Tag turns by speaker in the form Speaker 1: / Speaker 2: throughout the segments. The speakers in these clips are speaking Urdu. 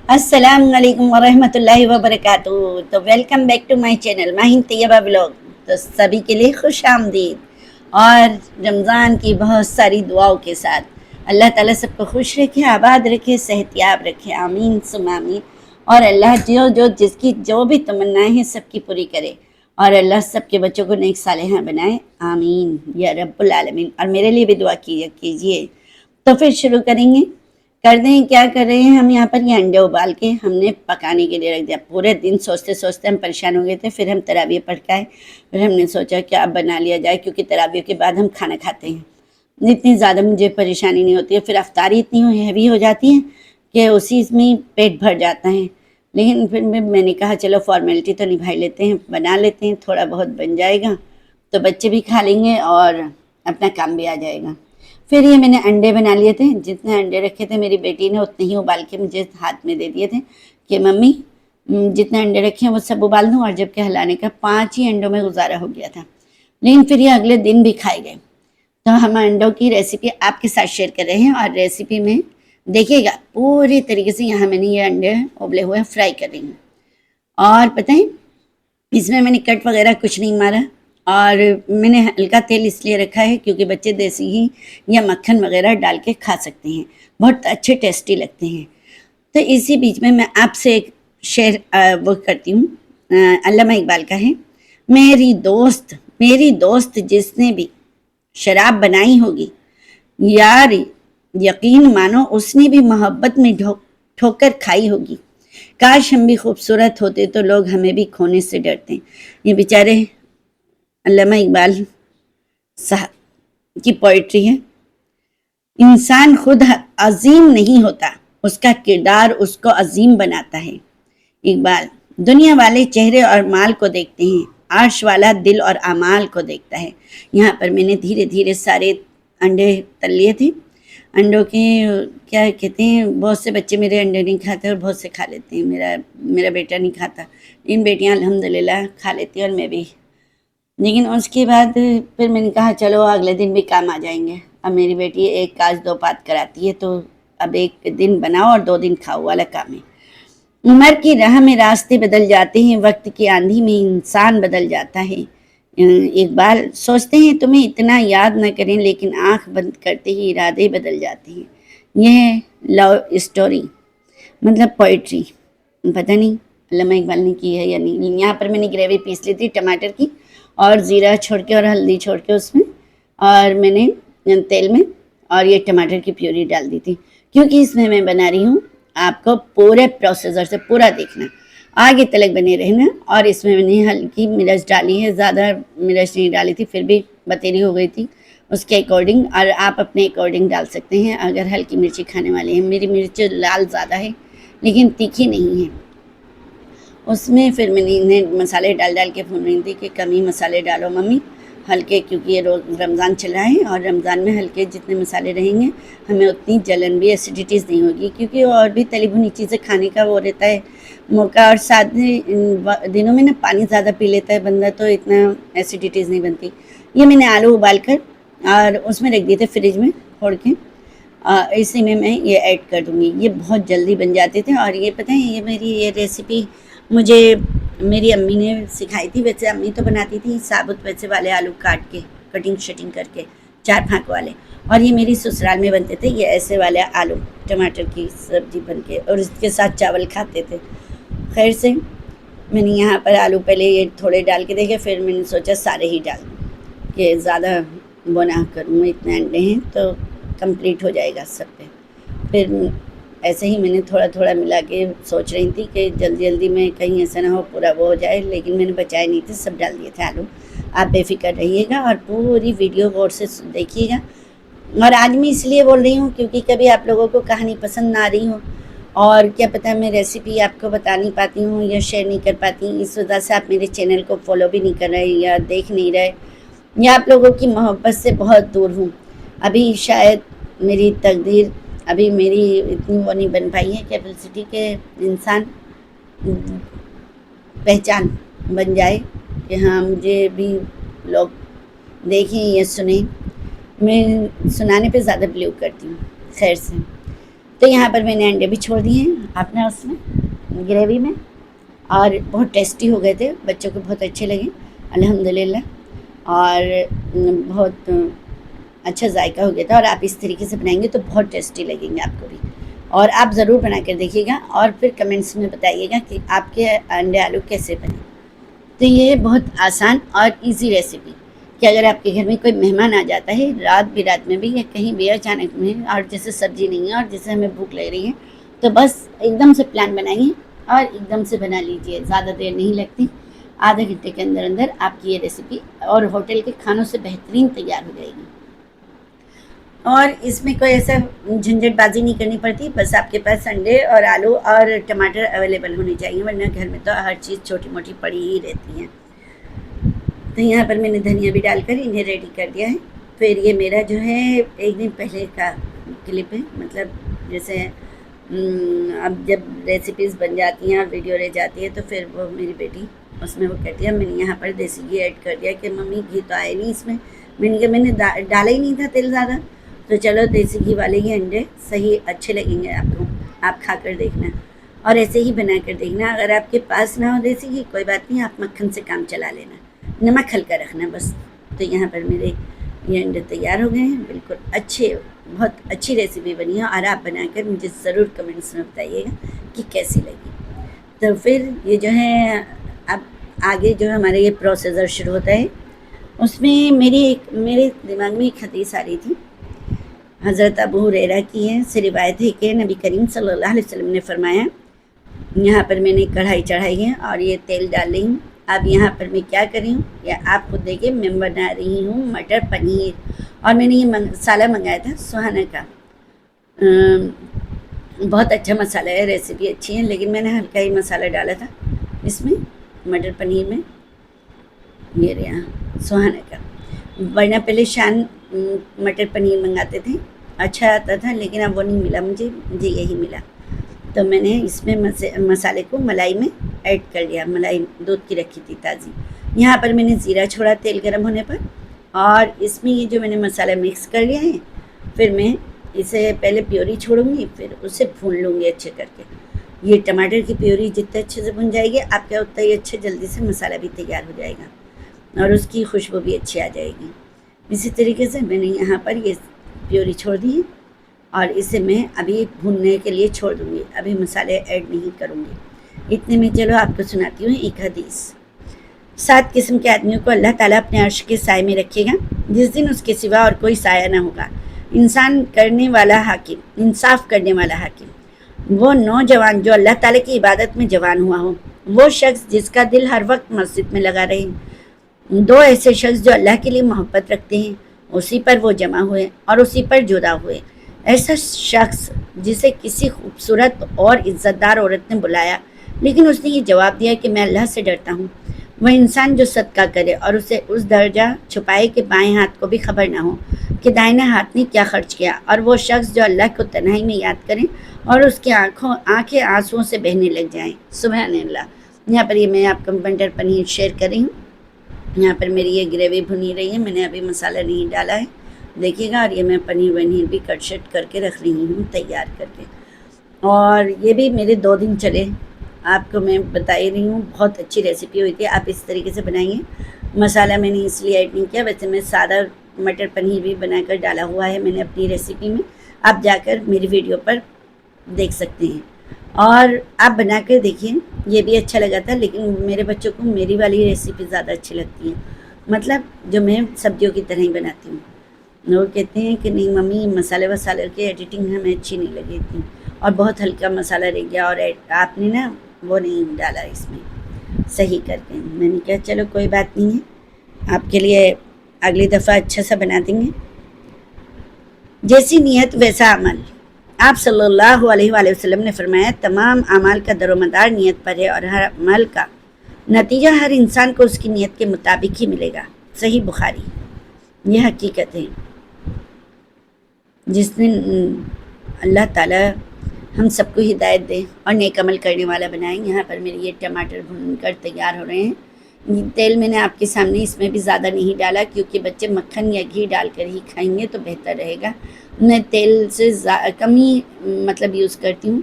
Speaker 1: السلام علیکم ورحمۃ اللہ وبرکاتہ. تو welcome back to my channel Maheen Tayyaba blog. تو سبھی کے لیے خوش آمدید اور رمضان کی بہت ساری دعاؤں کے ساتھ. اللہ تعالیٰ سب کو خوش رکھے، آباد رکھے، صحت یاب رکھے، آمین ثم آمین. اور اللہ جس کی جو بھی تمنائیں ہیں سب کی پوری کرے، اور اللہ سب کے بچوں کو نیک صالحہ بنائے، آمین یا رب العالمین. اور میرے لیے بھی دعا کیجیے. تو پھر شروع کریں گے. کر دیں کیا کر رہے ہیں ہم یہاں پر، یہ انڈے ابال کے ہم نے پکانے کے لیے رکھ دیا. پورے دن سوچتے سوچتے ہم پریشان ہو گئے تھے. پھر ہم تراویح پڑھ کے آئے. پھر ہم نے سوچا کہ اب بنا لیا جائے، کیونکہ تراویح کے بعد ہم کھانا کھاتے ہیں. اتنی زیادہ مجھے پریشانی نہیں ہوتی ہے. پھر افطاری اتنی ہیوی ہو جاتی ہے کہ اسی میں پیٹ بھر جاتا ہے. لیکن پھر میں نے کہا چلو فارمیلٹی تو نبھائی لیتے ہیں، بنا لیتے ہیں، تھوڑا بہت بن جائے گا تو بچے بھی کھا لیں گے اور اپنا کام بھی آ جائے گا. پھر یہ میں نے انڈے بنا لیے تھے. جتنے انڈے رکھے تھے میری بیٹی نے اتنے ہی ابال کے مجھے ہاتھ میں دے دیے تھے کہ ممی جتنے انڈے رکھے ہیں وہ سب ابال دوں. اور جب کہ ہلانے کا 5 ہی انڈوں میں گزارا ہو گیا تھا. لیکن پھر یہ اگلے دن بھی کھائے گئے. تو ہم انڈوں کی ریسیپی آپ کے ساتھ شیئر کر رہے ہیں، اور ریسیپی میں دیکھیے گا پوری طریقے سے. یہاں میں نے یہ انڈے ابلے ہوئے فرائی کر رہی ہوں. اور پتہ ہے اس میں نے کٹ وغیرہ کچھ نہیں مارا، اور میں نے ہلکا تیل اس لیے رکھا ہے کیونکہ بچے دیسی ہی یا مکھن وغیرہ ڈال کے کھا سکتے ہیں، بہت اچھے ٹیسٹی لگتے ہیں. تو اسی بیچ میں آپ سے ایک شعر وہ کرتی ہوں، علامہ اقبال کا ہے. میری دوست جس نے بھی شراب بنائی ہوگی، یار یقین مانو اس نے بھی محبت میں ٹھوکر کھائی ہوگی. کاش ہم بھی خوبصورت ہوتے تو لوگ ہمیں بھی کھونے سے ڈرتے. یہ بیچارے علامہ اقبال صاحب کی پوئٹری ہے. انسان خود عظیم نہیں ہوتا، اس کا کردار اس کو عظیم بناتا ہے. اقبال. دنیا والے چہرے اور مال کو دیکھتے ہیں، عرش والا دل اور اعمال کو دیکھتا ہے. یہاں پر میں نے دھیرے دھیرے سارے انڈے تل لیے تھے. انڈوں کے کیا کہتے ہیں، بہت سے بچے میرے انڈے نہیں کھاتے اور بہت سے کھا لیتے ہیں. میرا بیٹا نہیں کھاتا، ان بیٹیاں الحمدللہ کھا لیتی ہیں اور میں بھی. لیکن اس کے بعد پھر میں نے کہا چلو اگلے دن بھی کام آ جائیں گے. اب میری بیٹی ایک کاج دو بات کراتی ہے، تو اب ایک دن بناؤ اور 2 دن کھاؤ والا کام ہے. عمر کی راہ میں راستے بدل جاتے ہیں، وقت کی آندھی میں انسان بدل جاتا ہے. اقبال. سوچتے ہیں تمہیں اتنا یاد نہ کریں، لیکن آنکھ بند کرتے ہی ارادے بدل جاتے ہیں. یہ ہے لو اسٹوری، مطلب پوئٹری. پتہ نہیں علامہ اقبال نے کی ہے یا نہیں. یہاں پر میں نے گریوی پیس لی تھی ٹماٹر کی، اور زیرہ چھوڑ کے اور ہلدی چھوڑ کے اس میں، اور میں نے تیل میں اور یہ ٹماٹر کی پیوری ڈال دی تھی. کیونکہ اس میں بنا رہی ہوں، آپ کو پورے پروسیسر سے پورا دیکھنا، آگے تلک بنے رہنا. اور اس میں نے ہلکی مرچ ڈالی ہے، زیادہ مرچ نہیں ڈالی تھی، پھر بھی بتیری ہو گئی تھی اس کے اکارڈنگ. اور آپ اپنے اکارڈنگ ڈال سکتے ہیں اگر ہلکی مرچی کھانے والے ہیں. میری مرچ لال زیادہ ہے لیکن تیکھی نہیں ہے. اس میں پھر میں نے انہیں مسالے ڈال کے بھون رہی تھی کہ کم ہی مسالے ڈالو ممی، ہلکے، کیونکہ یہ رمضان چل رہا ہے اور رمضان میں ہلکے جتنے مسالے رہیں گے ہمیں اتنی جلن بھی ایسیڈیٹیز نہیں ہوگی. کیونکہ اور بھی تلی بھنی چیزیں کھانے کا وہ رہتا ہے موقع، اور ساتھ دنوں میں پانی زیادہ پی لیتا ہے بندہ تو اتنا ایسیڈیٹیز نہیں بنتی. یہ میں نے آلو ابال کر اور اس میں رکھ دیے تھے فریج میں پھوڑ کے، اسی میں یہ ایڈ کر دوں گی. یہ بہت جلدی بن جاتے تھے. اور یہ پتہ ہے یہ ریسیپی مجھے میری امی نے سکھائی تھی. ویسے امی تو بناتی تھی ثابت ویسے والے آلو کاٹ کے کٹنگ شٹنگ کر کے 4 پھانک والے، اور یہ میری سسرال میں بنتے تھے یہ ایسے والے آلو ٹماٹر کی سبزی بن کے، اور اس کے ساتھ چاول کھاتے تھے. خیر سے میں نے یہاں پر آلو پہلے یہ تھوڑے ڈال کے دیکھے، پھر میں نے سوچا سارے ہی ڈال دوں کہ زیادہ بنا کروں، اتنے انڈے ہیں تو کمپلیٹ ہو جائے گا سب پہ. پھر ایسے ہی میں نے تھوڑا تھوڑا ملا کے سوچ رہی تھی کہ جلدی میں کہیں ایسا نہ ہو پورا وہ ہو جائے، لیکن میں نے بچائے نہیں تھے، سب ڈال دیے تھے آلو. آپ بے فکر رہیے گا اور پوری ویڈیو غور سے دیکھیے گا. اور آج میں اس لیے بول رہی ہوں کیونکہ کبھی آپ لوگوں کو کہانی پسند نہ آ رہی ہو، اور کیا پتہ میں ریسیپی آپ کو بتا نہیں پاتی ہوں یا شیئر نہیں کر پاتی، اس وجہ سے آپ میرے چینل کو فالو بھی نہیں کر رہے یا دیکھ نہیں رہے، یا آپ لوگوں کی محبت سے بہت دور ہوں. ابھی شاید میری تقدیر، ابھی میری اتنی وہ نہیں بن پائی ہے کیپیسٹی کہ انسان پہچان بن جائے کہ ہاں مجھے بھی لوگ دیکھیں یا سنیں. میں سنانے پہ زیادہ بلیو کرتی ہوں. خیر سے تو یہاں پر میں نے انڈے بھی چھوڑ دیے ہیں اپنا اس میں گریوی میں، اور بہت ٹیسٹی ہو گئے تھے، بچوں کو بہت اچھے لگے الحمدللہ، اور بہت اچھا ذائقہ ہو گیا تھا. اور آپ اس طریقے سے بنائیں گے تو بہت ٹیسٹی لگیں گے آپ کو بھی، اور آپ ضرور بنا کر دیکھیے گا اور پھر کمنٹس میں بتائیے گا کہ آپ کے انڈے آلو کیسے بنے. تو یہ بہت آسان اور ایزی ریسیپی کہ اگر آپ کے گھر میں کوئی مہمان آ جاتا ہے رات میں بھی یا کہیں بھی اچانک میں، اور جیسے سبزی نہیں ہے اور جیسے ہمیں بھوک لگ رہی ہے، تو بس ایک دم سے پلان بنائیے اور ایک دم سے بنا لیجئے، زیادہ دیر نہیں لگتی، آدھے گھنٹے کے اندر اندر آپ کی یہ ریسیپی اور ہوٹل کے کھانوں سے بہترین تیار ہو جائے گی. اور اس میں کوئی ایسا جھنجھٹ بازی نہیں کرنی پڑتی، بس آپ کے پاس انڈے اور آلو اور ٹماٹر اویلیبل ہونے چاہیے، ورنہ گھر میں تو ہر چیز چھوٹی موٹی پڑی ہی رہتی ہے. تو یہاں پر میں نے دھنیا بھی ڈال کر انہیں ریڈی کر دیا ہے. پھر یہ میرا جو ہے ایک دن پہلے کا کلپ ہے، مطلب جیسے اب جب ریسیپیز بن جاتی ہیں اور ویڈیو رہ جاتی ہے تو پھر وہ میری بیٹی اس میں وہ کہتی ہے میں نے یہاں پر دیسی گھی ایڈ کر دیا کہ ممی گھی تو آئے نہیں اس میں. میں نے کہا میں نے ڈالا ہی نہیں تھا تیل زیادہ، تو چلو دیسی گھی والے ہی انڈے صحیح اچھے لگیں گے آپ کو، آپ کھا کر دیکھنا اور ایسے ہی بنا کر دیکھنا. اگر آپ کے پاس نہ ہو دیسی گھی کوئی بات نہیں، آپ مکھن سے کام چلا لینا، نمک ہلکا رکھنا بس. تو یہاں پر میرے یہ انڈے تیار ہو گئے ہیں، بالکل اچھے، بہت اچھی ریسیپی بنی ہے، اور آپ بنا کر مجھے ضرور کمنٹس میں بتائیے گا کہ کیسی لگی. تو پھر یہ جو ہے اب آگے جو ہمارے یہ پروسیسر شروع ہوتا ہے، اس میں میرے دماغ میں ایک حدیث آ رہی تھی، حضرت ابو ہریرہ کی ہے، سے روایت ہے کہ نبی کریم صلی اللہ علیہ وسلم نے فرمایا، یہاں پر میں نے کڑھائی چڑھائی ہے اور یہ تیل ڈال رہی ہوں. اب یہاں پر میں کیا کر رہی ہوں یا آپ خود دیکھیں، میں بنا رہی ہوں مٹر پنیر، اور میں نے یہ مسالہ منگایا تھا سہانا کا. بہت اچھا مسالہ ہے، ریسیپی اچھی ہے، لیکن میں نے ہلکا ہی مسالہ ڈالا تھا اس میں مٹر پنیر میں. یہ رہا سہانا کا، ورنہ پہلے شان مٹر پنیر منگاتے تھے، اچھا آتا تھا، لیکن اب وہ نہیں ملا مجھے یہی ملا. تو میں نے اس میں مسالے کو ملائی میں ایڈ کر لیا، ملائی دودھ کی رکھی تھی تازی. یہاں پر میں نے زیرہ چھوڑا تیل گرم ہونے پر، اور اس میں یہ جو میں نے مسالہ مکس کر لیا ہے، پھر میں اسے پہلے پیوری چھوڑوں گی، پھر اسے بھون لوں گی اچھے کر کے. یہ ٹماٹر کی پیوری جتنے اچھے سے بن جائے گی آپ کا اتنا ہی اچھے جلدی سے مسالہ بھی تیار ہو جائے گا اور اس کی خوشبو بھی اچھی آ جائے گی. اسی طریقے سے میں نے یہاں پر یہ پیوری چھوڑ دی ہے، اور اسے میں ابھی بھوننے کے لیے چھوڑ دوں گی، ابھی مسالے ایڈ نہیں کروں گی. اتنے میں چلو آپ کو سناتی ہوں ایک حدیث. 7 قسم کے آدمیوں کو اللہ تعالیٰ اپنے عرش کے سائے میں رکھے گا جس دن اس کے سوا اور کوئی سایہ نہ ہوگا. انصاف کرنے والا حاکم، وہ نوجوان جو اللہ تعالیٰ کی عبادت میں جوان ہوا ہو، وہ شخص جس کا دل ہر وقت مسجد میں لگا رہے. 2 ایسے شخص جو اللہ کے لیے محبت رکھتے ہیں، اسی پر وہ جمع ہوئے اور اسی پر جدا ہوئے. ایسا شخص جسے کسی خوبصورت اور عزت دار عورت نے بلایا لیکن اس نے یہ جواب دیا کہ میں اللہ سے ڈرتا ہوں. وہ انسان جو صدقہ کرے اور اسے اس درجہ چھپائے کہ بائیں ہاتھ کو بھی خبر نہ ہو کہ دائیں ہاتھ نے کیا خرچ کیا. اور وہ شخص جو اللہ کو تنہائی میں یاد کرے اور اس کی آنکھیں آنسوؤں سے بہنے لگ جائیں. سبحان اللہ. یہاں پر یہ میں آپ کو مٹر پنیر شیئر کر رہی ہوں. یہاں پر میری یہ گریوی بھنی رہی ہے، میں نے ابھی مسالہ نہیں ڈالا ہے، دیکھیے گا. اور یہ میں پنیر ونیر بھی کٹ شٹ کر کے رکھ رہی ہوں تیار کر کے. اور یہ بھی میرے 2 دن چلے، آپ کو میں بتا ہی رہی ہوں، بہت اچھی ریسیپی ہوئی تھی. آپ اس طریقے سے بنائیے. مسالہ میں نے اس لیے ایڈ نہیں کیا، ویسے میں سادہ مٹر پنیر بھی بنا کر ڈالا ہوا ہے میں نے اپنی ریسیپی میں، آپ جا کر میری ویڈیو پر دیکھ سکتے ہیں. اور آپ بنا کر دیکھیے، یہ بھی اچھا لگا تھا، لیکن میرے بچوں کو میری والی ریسیپی زیادہ اچھی لگتی ہیں، مطلب جو میں سبزیوں کی طرح ہی بناتی ہوں. وہ کہتے ہیں کہ نہیں ممی مسالے کی ایڈیٹنگ ہمیں اچھی نہیں لگی تھی، اور بہت ہلکا مسالہ رہ گیا، اور آپ نے نا وہ نہیں ڈالا اس میں صحیح کر کے. میں نے کہا چلو کوئی بات نہیں ہے، آپ کے لیے اگلی دفعہ اچھا سا بنا دیں گے. جیسی نیت ویسا عمل. آپ صلی اللہ علیہ وآلہ وسلم نے فرمایا تمام اعمال کا در و مدار نیت پر ہے، اور ہر عمل کا نتیجہ ہر انسان کو اس کی نیت کے مطابق ہی ملے گا. صحیح بخاری. یہ حقیقت ہے. جس دن اللہ تعالیٰ ہم سب کو ہدایت دے اور نیک عمل کرنے والا بنائیں. یہاں پر میرے یہ ٹماٹر بھون کر تیار ہو رہے ہیں. تیل میں نے آپ کے سامنے اس میں بھی زیادہ نہیں ڈالا، کیونکہ بچے مکھن یا گھی ڈال کر ہی کھائیں گے تو بہتر رہے گا. میں تیل سے کم ہی مطلب یوز کرتی ہوں.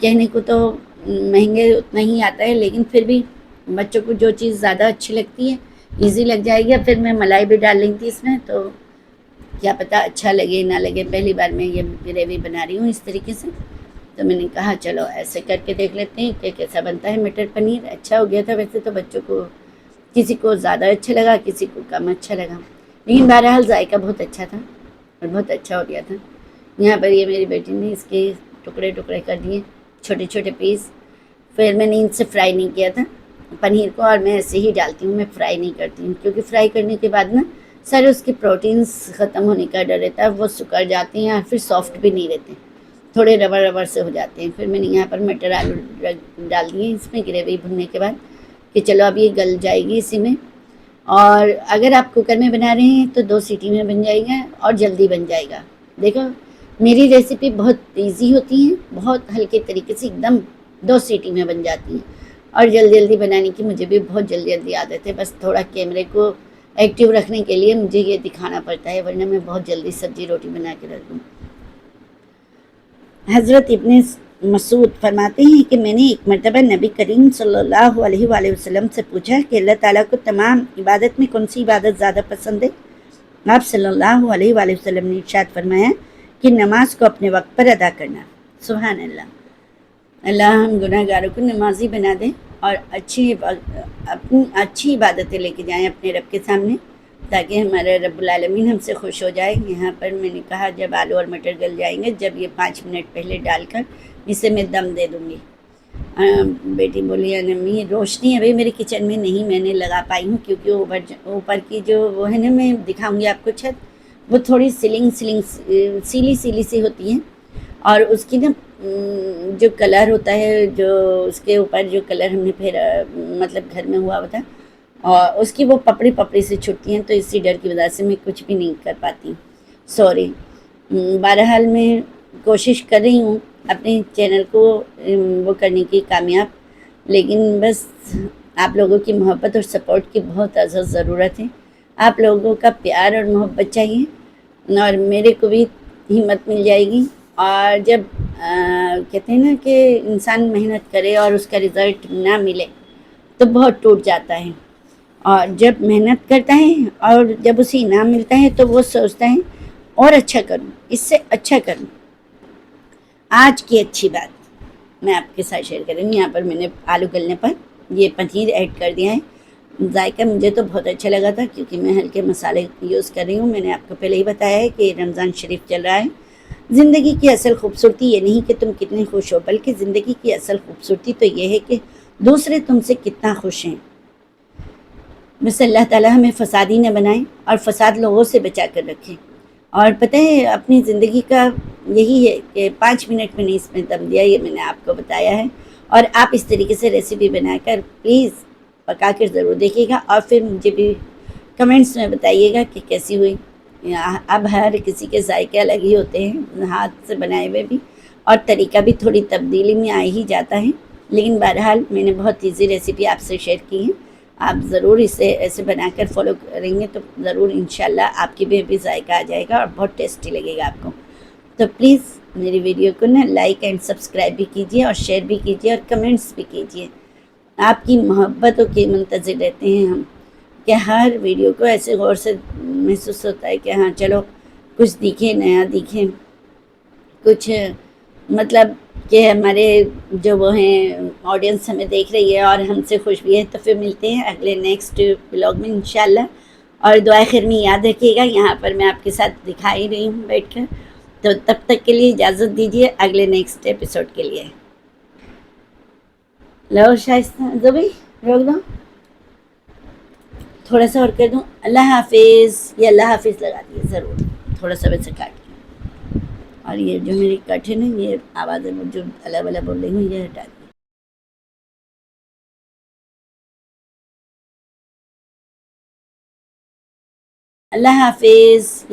Speaker 1: کہنے کو تو مہنگے اتنا ہی آتا ہے، لیکن پھر بھی بچوں کو جو چیز زیادہ اچھی لگتی ہے، ایزی لگ جائے گی. پھر میں ملائی بھی ڈال لیں تھی اس میں، تو کیا پتہ اچھا لگے نہ لگے. پہلی بار میں یہ گریوی بنا رہی ہوں اس طریقے سے، تو میں نے کہا چلو ایسے کر کے دیکھ لیتے ہیں کہ کیسا بنتا ہے مٹر پنیر. اچھا ہو گیا تھا ویسے تو، بچوں کو کسی کو زیادہ اچھا لگا، کسی کو کم اچھا لگا، لیکن بہرحال ذائقہ بہت اچھا تھا اور بہت اچھا ہو گیا تھا. یہاں پر یہ میری بیٹی نے اس کے ٹکڑے ٹکڑے کر دیے، چھوٹے چھوٹے پیس. پھر میں نے ان سے فرائی نہیں کیا تھا پنیر کو، اور میں ایسے ہی ڈالتی ہوں، میں فرائی نہیں کرتی ہوں، کیونکہ فرائی کرنے کے بعد نا سارے اس کے پروٹینز ختم ہونے کا ڈر رہتا ہے، وہ سکڑ جاتے ہیں اور پھر سافٹ بھی نہیں رہتے، تھوڑے ربڑ ربڑ سے ہو جاتے ہیں. پھر میں نے یہاں پر مٹر آلو ڈال دیے اس میں گریوی بھننے کے بعد، کہ چلو اب یہ گل جائے گی اسی میں. اور اگر آپ کوکر میں بنا رہے ہیں تو 2 سیٹی میں بن جائے گا اور جلدی بن جائے گا. دیکھو میری ریسیپی بہت ایزی ہوتی ہیں، بہت ہلکے طریقے سے ایک دم 2 سیٹی میں بن جاتی ہیں. اور جلدی جلدی بنانے کی مجھے بھی بہت جلدی جلدی عادت ہے، بس تھوڑا کیمرے کو ایکٹیو رکھنے کے لیے مجھے یہ دکھانا پڑتا ہے، ورنہ میں بہت جلدی سبزی روٹی بنا کے رکھ دوں. حضرت ابن مسعود فرماتے ہیں کہ میں نے ایک مرتبہ نبی کریم صلی اللہ علیہ وآلہ وسلم سے پوچھا کہ اللہ تعالیٰ کو تمام عبادت میں کون سی عبادت زیادہ پسند ہے؟ آپ صلی اللہ علیہ وآلہ وسلم نے ارشاد فرمایا کہ نماز کو اپنے وقت پر ادا کرنا. سبحان اللہ. اللہ ہم گناہ گاروں کو نمازی بنا دیں اور اپنی اچھی عبادتیں لے کے جائیں اپنے رب کے سامنے، تاکہ ہمارے رب العالمین ہم سے خوش ہو جائے. یہاں پر میں نے کہا جب آلو اور مٹر گل جائیں گے، جب یہ 5 منٹ پہلے ڈال کر اسے میں دم دے دوں گی. بیٹی بولی امی روشنی ابھی میرے کچن میں نہیں میں نے لگا پائی ہوں، کیونکہ اوپر کی جو وہ ہے نا، میں دکھاؤں گی آپ کو چھت، وہ تھوڑی سیلی سی ہوتی ہیں، اور اس کی نا جو کلر ہوتا ہے، جو اس کے اوپر جو کلر ہم نے پھر مطلب گھر میں ہوا ہوتا ہے، اور اس کی وہ پپڑی پپڑی سے چھٹتی ہیں، تو اسی ڈر کی وجہ سے میں کچھ بھی نہیں کر پاتی. سوری. بہرحال میں کوشش کر رہی ہوں اپنے چینل کو وہ کرنے کی کامیاب، لیکن بس آپ لوگوں کی محبت اور سپورٹ کی بہت زیادہ ضرورت ہے. آپ لوگوں کا پیار اور محبت چاہیے، اور میرے کو بھی ہمت مل جائے گی. اور جب کہتے ہیں نا کہ انسان محنت کرے اور اس کا رزلٹ نہ ملے تو بہت ٹوٹ جاتا ہے، اور جب محنت کرتا ہے اور جب اسے انعام ملتا ہے تو وہ سوچتا ہے اور اچھا کروں، اس سے اچھا کروں. آج کی اچھی بات میں آپ کے ساتھ شیئر کروں گی. یہاں پر میں نے آلو گلنے پر یہ پنیر ایڈ کر دیا ہے. ذائقہ مجھے تو بہت اچھا لگا تھا، کیونکہ میں ہلکے مسالے یوز کر رہی ہوں. میں نے آپ کو پہلے ہی بتایا ہے کہ رمضان شریف چل رہا ہے. زندگی کی اصل خوبصورتی یہ نہیں کہ تم کتنے خوش ہو، بلکہ زندگی کی اصل خوبصورتی تو یہ ہے کہ دوسرے تم سے کتنا خوش ہیں. بس اللہ تعالیٰ ہمیں فسادی نہ بنائیں اور فساد لوگوں سے بچا کر رکھیں. اور پتہ ہے اپنی زندگی کا یہی ہے کہ 5 منٹ میں نے اس میں دم دیا، یہ میں نے آپ کو بتایا ہے. اور آپ اس طریقے سے ریسیپی بنا کر پلیز پکا کر ضرور دیکھیے گا، اور پھر مجھے بھی کمنٹس میں بتائیے گا کہ کیسی ہوئی. اب ہر کسی کے ذائقے الگ ہی ہوتے ہیں، ہاتھ سے بنائے ہوئے بھی، اور طریقہ بھی تھوڑی تبدیلی میں آ ہی جاتا ہے. لیکن بہرحال میں نے بہت ایزی ریسیپی آپ سے شیئر کی ہے. آپ ضرور اسے ایسے بنا کر فالو کریں گے تو ضرور انشاءاللہ آپ کی بھی ذائقہ آ جائے گا اور بہت ٹیسٹی لگے گا آپ کو. تو پلیز میری ویڈیو کو نا لائک اینڈ سبسکرائب بھی کیجیے، اور شیئر بھی کیجیے، اور کمنٹس بھی کیجیے. آپ کی محبتوں کے منتظر رہتے ہیں ہم، کہ ہر ویڈیو کو ایسے غور سے محسوس ہوتا ہے کہ ہاں چلو کچھ دکھے، نیا دکھے، کچھ مطلب کہ ہمارے جو وہ ہیں آڈینس ہمیں دیکھ رہی ہے اور ہم سے خوش بھی ہے. تو پھر ملتے ہیں اگلے نیکسٹ بلاگ میں انشاءاللہ. اور دعائے خیر میں یاد رکھیے گا، یہاں پر میں آپ کے ساتھ دکھا ہی رہی ہوں بیٹھ کر. تو تب تک کے لیے اجازت دیجیے اگلے نیکسٹ ایپیسوڈ کے لیے. لو شائستہ زبی روک دو، تھوڑا سا اور کر دوں. اللہ حافظ، یہ اللہ حافظ لگا دیے ضرور، تھوڑا سا ویسے کاٹ کے. اور یہ جو میری کٹ ہے نا، یہ آوازیں جو اللہ والا بول رہی ہوں یہ ہٹا دیں. اللہ حافظ.